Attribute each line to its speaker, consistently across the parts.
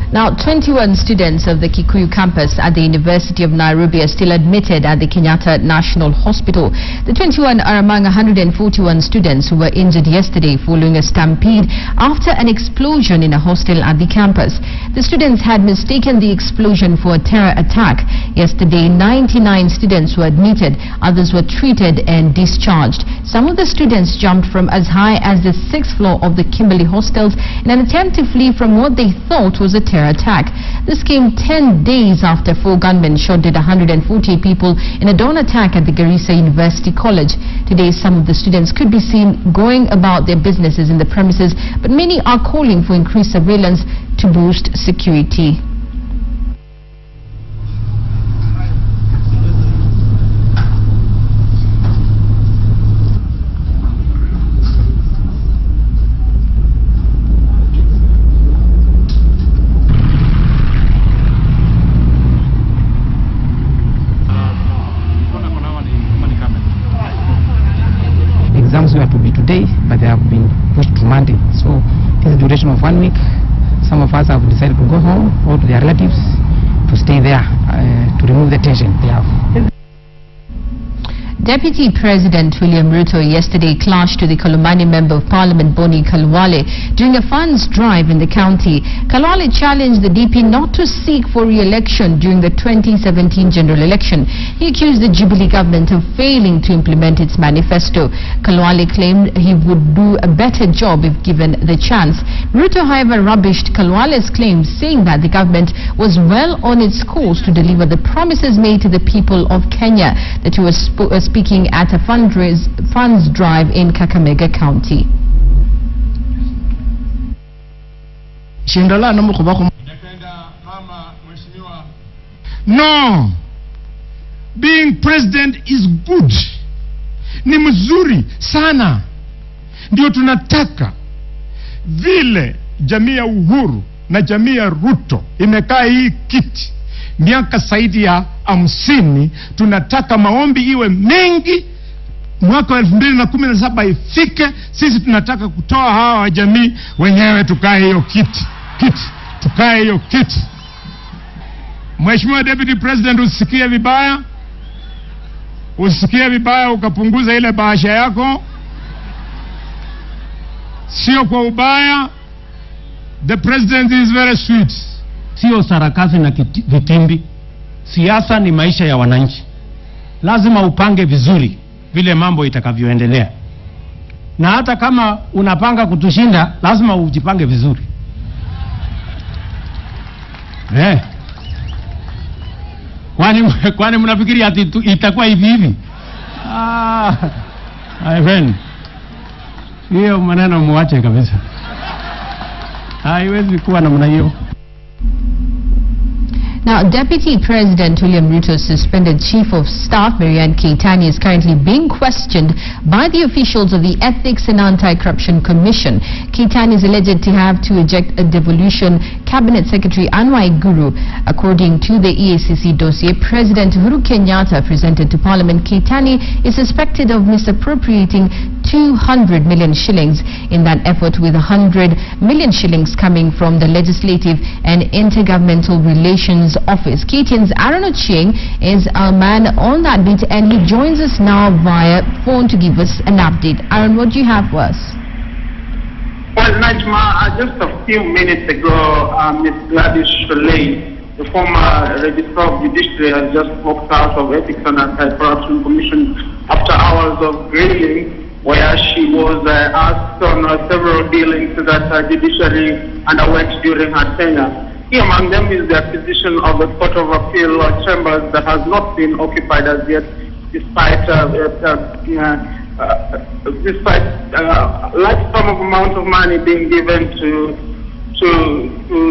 Speaker 1: Now, 21 students of the Kikuyu campus at the University of Nairobi are still admitted at the Kenyatta National Hospital. The 21 are among 141 students who were injured yesterday following a stampede after an explosion in a hostel at the campus. The students had mistaken the explosion for a terror attack. Yesterday, 99 students were admitted. Others were treated and discharged. Some of the students jumped from as high as the 6th floor of the Kimberley hostels in an attempt to flee from what they thought was a terror attack. This came 10 days after 4 gunmen shot dead 140 people in a dawn attack at the Garissa University College. Today, some of the students could be seen going about their businesses in the premises, but many are calling for increased surveillance to boost security.
Speaker 2: Exams were to be today, but they have been pushed to Monday. So this is the duration of 1 week. Some of us have decided to go home or to their relatives to stay there to remove the tension they have.
Speaker 1: Deputy President William Ruto yesterday clashed to the Kolomani Member of Parliament Boni Khalwale during a funds drive in the county. Khalwale challenged the DP not to seek for re-election during the 2017 general election. He accused the Jubilee government of failing to implement its manifesto. Khalwale claimed he would do a better job if given the chance. Ruto, however, rubbished Khalwale's claims, saying that the government was well on its course to deliver the promises made to the people of Kenya. That he was speaking at a funds drive in Kakamega County.
Speaker 3: No, being president is good, ni mzuri sana, ndio tunataka. Vile jamii ya Uhuru na jamii ya Ruto imekaa hii kiti miaka zaidi ya 50, tunataka maombi iwe mengi. Mwaka wa 2017 ifike, sisi tunataka kutoa hawa wa jamii wenyewe tukae hiyo kiti, tukae hiyo kiti. Mheshimiwa Deputy President, usikie vibaya, ukapunguza ile bahasha yako, sio kwa ubaya. The president is very sweet.
Speaker 4: Sio sarakasi na vitimbi. Siasa ni maisha ya wananchi. Lazima upange vizuri vile mambo itakavyoendelea. Na hata kama unapanga kutushinda, lazima ujipange vizuri. Kwani mnafikiri ati itakuwa hivi? My friend. Hiyo maneno muache kabisa. Haiwezi kuwa namna hiyo.
Speaker 1: Now, Deputy President William Ruto's suspended Chief of Staff, Marianne Keitany, is currently being questioned by the officials of the Ethics and Anti-Corruption Commission. Keitany is alleged to have to eject a devolution Cabinet Secretary Anwar Guru. According to the EACC dossier, President Uhuru Kenyatta presented to Parliament, Keitany is suspected of misappropriating 200 million shillings in that effort, with 100 million shillings coming from the Legislative and Intergovernmental Relations Office. KTN's Aaron Ochieng is our man on that beat, and he joins us now via phone to give us an update. Aaron, what do you have for us?
Speaker 5: Well, Najma, just a few minutes ago, Ms. Gladys Sholay, the former Registrar of Judiciary, has just walked out of Ethics and Anti-Corruption Commission after hours of grilling, where she was asked on several dealings that judiciary underwent during her tenure. Here among them is the acquisition of the Court of Appeal chambers that has not been occupied as yet, despite large sum of amount of money being given to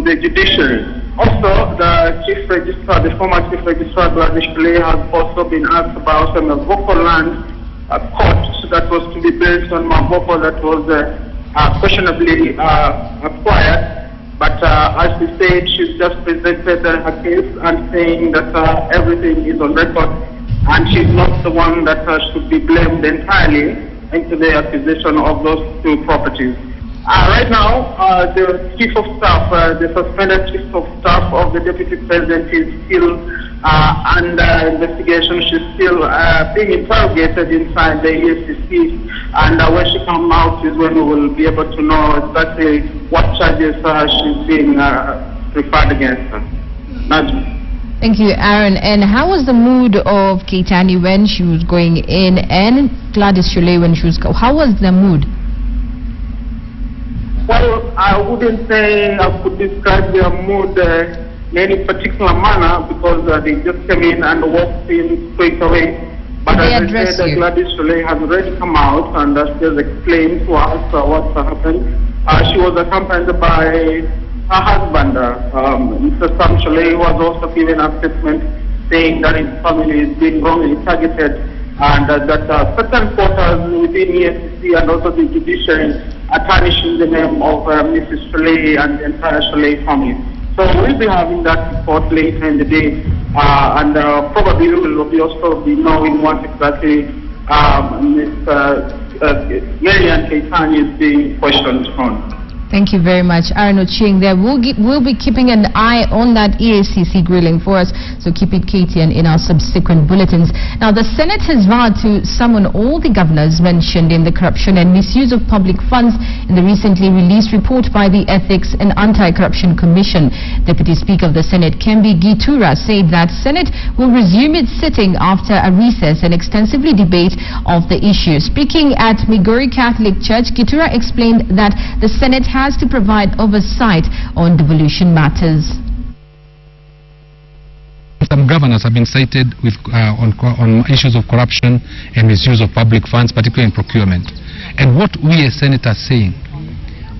Speaker 5: the judiciary. Also, the Chief Registrar, the former Chief Registrar, Gladys Sholay, has also been asked about a Mavoko land court that was to be built on Mavoko that was questionably acquired. But as she said, she's just presented her case and saying that everything is on record, and she's not the one that should be blamed entirely into the acquisition of those two properties. Right now, the chief of staff, the suspended chief of staff of the deputy president is still under investigation. She's still being interrogated inside the EFCC, and when she comes out is when we will be able to know exactly what charges she's being referred against her.
Speaker 1: Thank you, Aaron. And how was the mood of Keitany when she was going in, and Gladys Sholay when she was... How was the mood?
Speaker 5: Well, I wouldn't say I could describe their mood in any particular manner, because they just came in and walked in straight away. But as I said, Gladys Sholay has already come out and she has explained to us what's happened. She was accompanied by her husband, Mr. Sam Sholay, who has also given a statement saying that his family is being wrongly targeted, and that certain quarters within EFCC and also the judiciary are tarnishing the name of Mrs. Sholay and the entire Sholay family. So we'll be having that report later in the day, and probably we will also be knowing what exactly Ms. Marian Keitany is being questioned on.
Speaker 1: Thank you very much, Aaron Ochieng there. We'll be keeping an eye on that EACC grilling for us, so keep it KTN in our subsequent bulletins. Now, the Senate has vowed to summon all the governors mentioned in the corruption and misuse of public funds in the recently released report by the Ethics and Anti-Corruption Commission. Deputy Speaker of the Senate, Kembi Gitura, said that Senate will resume its sitting after a recess and extensively debate of the issue. Speaking at Migori Catholic Church, Gitura explained that the Senate has to provide oversight on devolution matters.
Speaker 6: Some governors have been cited with, on issues of corruption and misuse of public funds, particularly in procurement. And what we as senators are saying,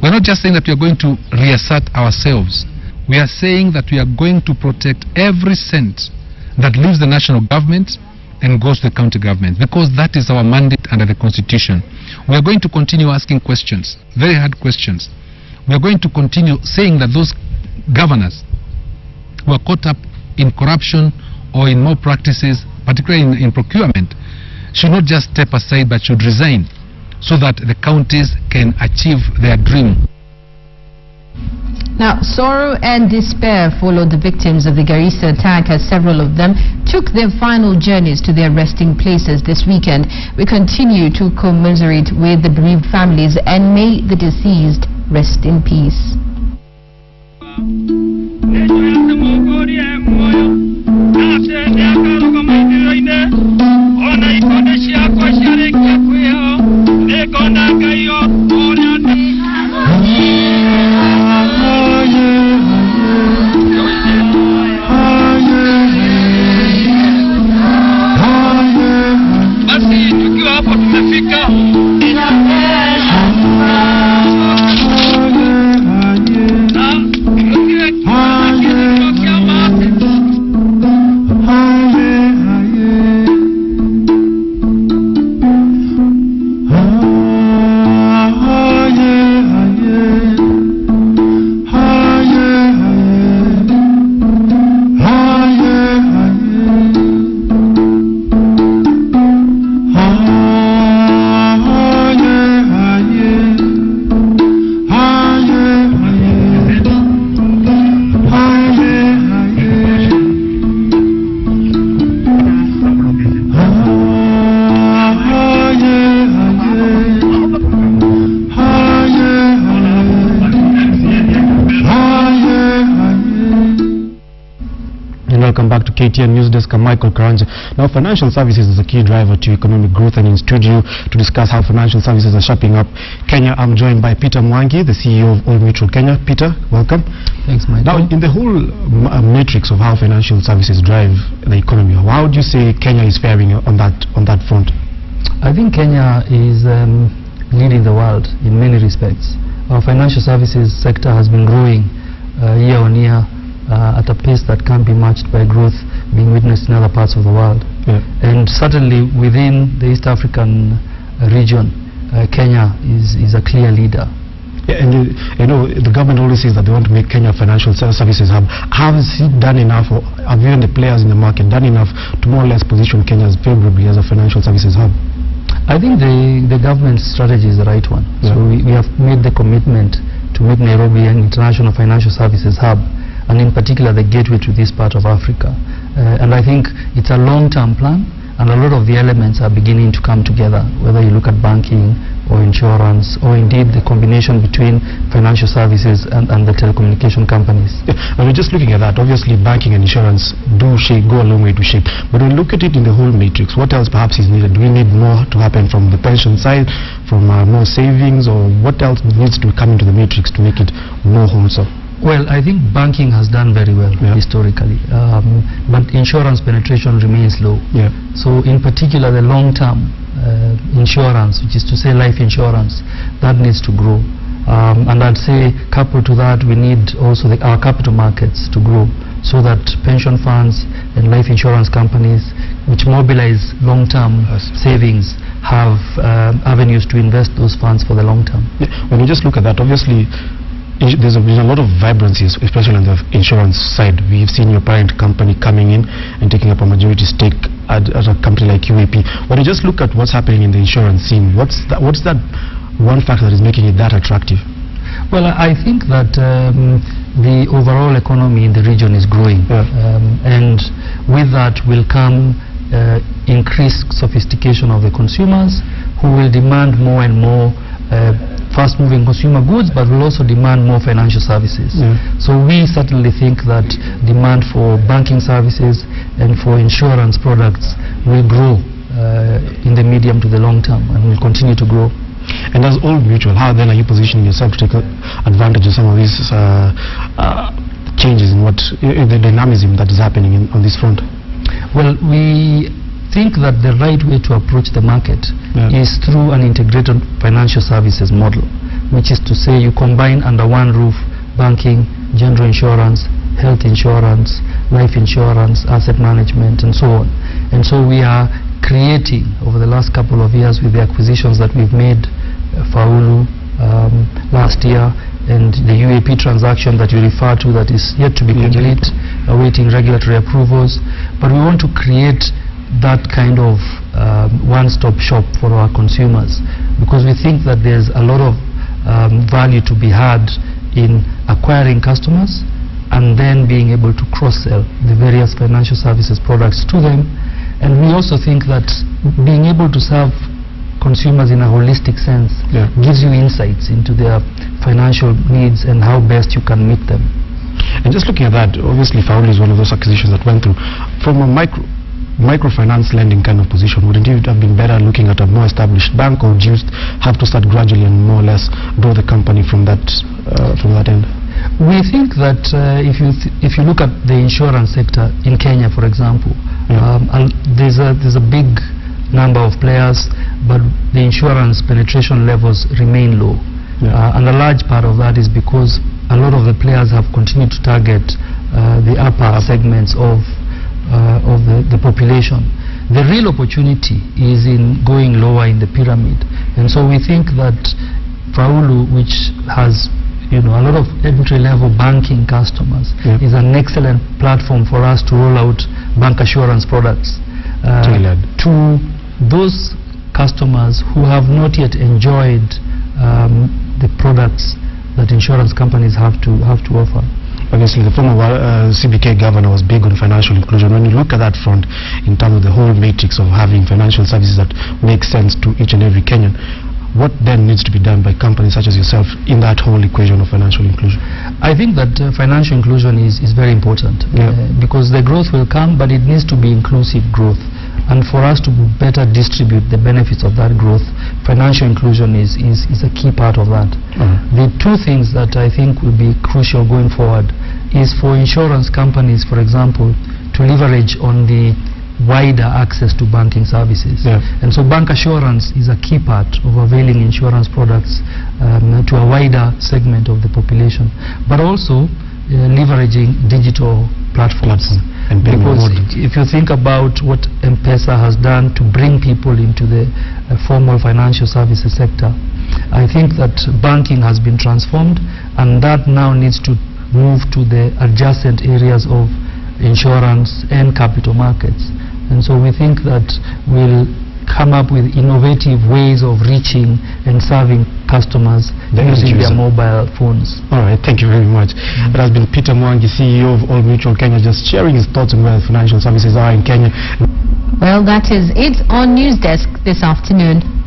Speaker 6: we're not just saying that we are going to reassert ourselves. We are saying that we are going to protect every cent that leaves the national government and goes to the county government, because that is our mandate under the Constitution. We are going to continue asking questions, very hard questions. We are going to continue saying that those governors who are caught up in corruption or in mob practices, particularly in procurement, should not just step aside but should resign, so that the counties can achieve their dream.
Speaker 1: Now, sorrow and despair followed the victims of the Garissa attack, as several of them took their final journeys to their resting places this weekend. We continue to commiserate with the bereaved families, and may the deceased rest in peace.
Speaker 7: Welcome back to KTN Newsdesk. I'm Michael Karanja. Now, financial services is a key driver to economic growth, and in studio to discuss how financial services are shaping up Kenya, I'm joined by Peter Mwangi, the CEO of Old Mutual Kenya. Peter, welcome.
Speaker 2: Thanks, Michael.
Speaker 7: Now, in the whole matrix of how financial services drive the economy, how would you say Kenya is faring on that front?
Speaker 2: I think Kenya is leading the world in many respects. Our financial services sector has been growing year on year at a pace that can't be matched by growth being witnessed in other parts of the world.
Speaker 7: Yeah.
Speaker 2: And certainly within the East African region, Kenya is a clear leader.
Speaker 7: Yeah, and you know, the government always says that they want to make Kenya a financial services hub. Has it done enough, or have even the players in the market done enough to more or less position Kenya as favorably as a financial services hub?
Speaker 8: I think the government's strategy is the right one.
Speaker 7: Yeah.
Speaker 8: So we have made the commitment to make Nairobi an international financial services hub, and in particular the gateway to this part of Africa. And I think it's a long-term plan, and a lot of the elements are beginning to come together, whether you look at banking or insurance, or indeed the combination between financial services and the telecommunication companies.
Speaker 7: Yeah. When we're just looking at that, obviously banking and insurance go a long way to shape. But when we look at it in the whole matrix, what else perhaps is needed? Do we need more to happen from the pension side, from more savings, or what else needs to come into the matrix to make it more wholesome?
Speaker 8: Well, I think banking has done very well historically, but insurance penetration remains low.
Speaker 7: Yeah.
Speaker 8: So in particular the long-term insurance, which is to say life insurance, that needs to grow. And I'd say coupled to that, we need also our capital markets to grow, so that pension funds and life insurance companies which mobilize long-term savings have avenues to invest those funds for the long term.
Speaker 7: Yeah. When you just look at that, obviously there's a lot of vibrancy, especially on the insurance side. We've seen your parent company coming in and taking up a majority stake at a company like UAP. When you just look at what's happening in the insurance scene, what's that one factor that is making it that attractive?
Speaker 8: Well, I think that the overall economy in the region is growing, and with that will come increased sophistication of the consumers, who will demand more and more fast-moving consumer goods, but will also demand more financial services. So we certainly think that demand for banking services and for insurance products will grow in the medium to the long term, and will continue to grow.
Speaker 7: And as Old Mutual, how then are you positioning yourself to take advantage of some of these changes in the dynamism that is happening on this front?
Speaker 8: Well, we think that the right way to approach the market is through an integrated financial services model, which is to say you combine under one roof banking, general insurance, health insurance, life insurance, asset management, and so on. And so we are creating, over the last couple of years, with the acquisitions that we've made, Faulu last year, and the UAP transaction that you refer to that is yet to be complete, awaiting regulatory approvals. But we want to create that kind of one-stop shop for our consumers, because we think that there's a lot of value to be had in acquiring customers and then being able to cross-sell the various financial services products to them. And we also think that being able to serve consumers in a holistic sense gives you insights into their financial needs and how best you can meet them.
Speaker 7: And just looking at that, obviously Faulu is one of those acquisitions that went through. From a microfinance lending kind of position, wouldn't it have been better looking at a more established bank, or do you have to start gradually and more or less grow the company from that end?
Speaker 8: We think that if you look at the insurance sector in Kenya, for example, there's a big number of players, but the insurance penetration levels remain low. And a large part of that is because a lot of the players have continued to target the upper segments of the population. The real opportunity is in going lower in the pyramid, and so we think that Faulu, which has a lot of entry-level banking customers, is an excellent platform for us to roll out bank assurance products to those customers who have not yet enjoyed the products that insurance companies have to offer.
Speaker 7: Obviously, the former CBK governor was big on financial inclusion. When you look at that front, in terms of the whole matrix of having financial services that make sense to each and every Kenyan, what then needs to be done by companies such as yourself in that whole equation of financial inclusion?
Speaker 8: I think that financial inclusion is very important, because the growth will come, but it needs to be inclusive growth. And for us to better distribute the benefits of that growth, financial inclusion is a key part of that. The two things that I think will be crucial going forward is for insurance companies, for example, to leverage on the wider access to banking services. And so bank assurance is a key part of availing insurance products to a wider segment of the population, but also leveraging digital platforms.
Speaker 7: And
Speaker 8: because if you think about what M-Pesa has done to bring people into the formal financial services sector, I think that banking has been transformed, and that now needs to move to the adjacent areas of insurance and capital markets. And so we think that we'll come up with innovative ways of reaching and serving customers using their mobile phones.
Speaker 7: All right, thank you very much. That has been Peter Mwangi, CEO of Old Mutual Kenya, just sharing his thoughts on where financial services are in Kenya.
Speaker 1: Well, that is it on Newsdesk this afternoon.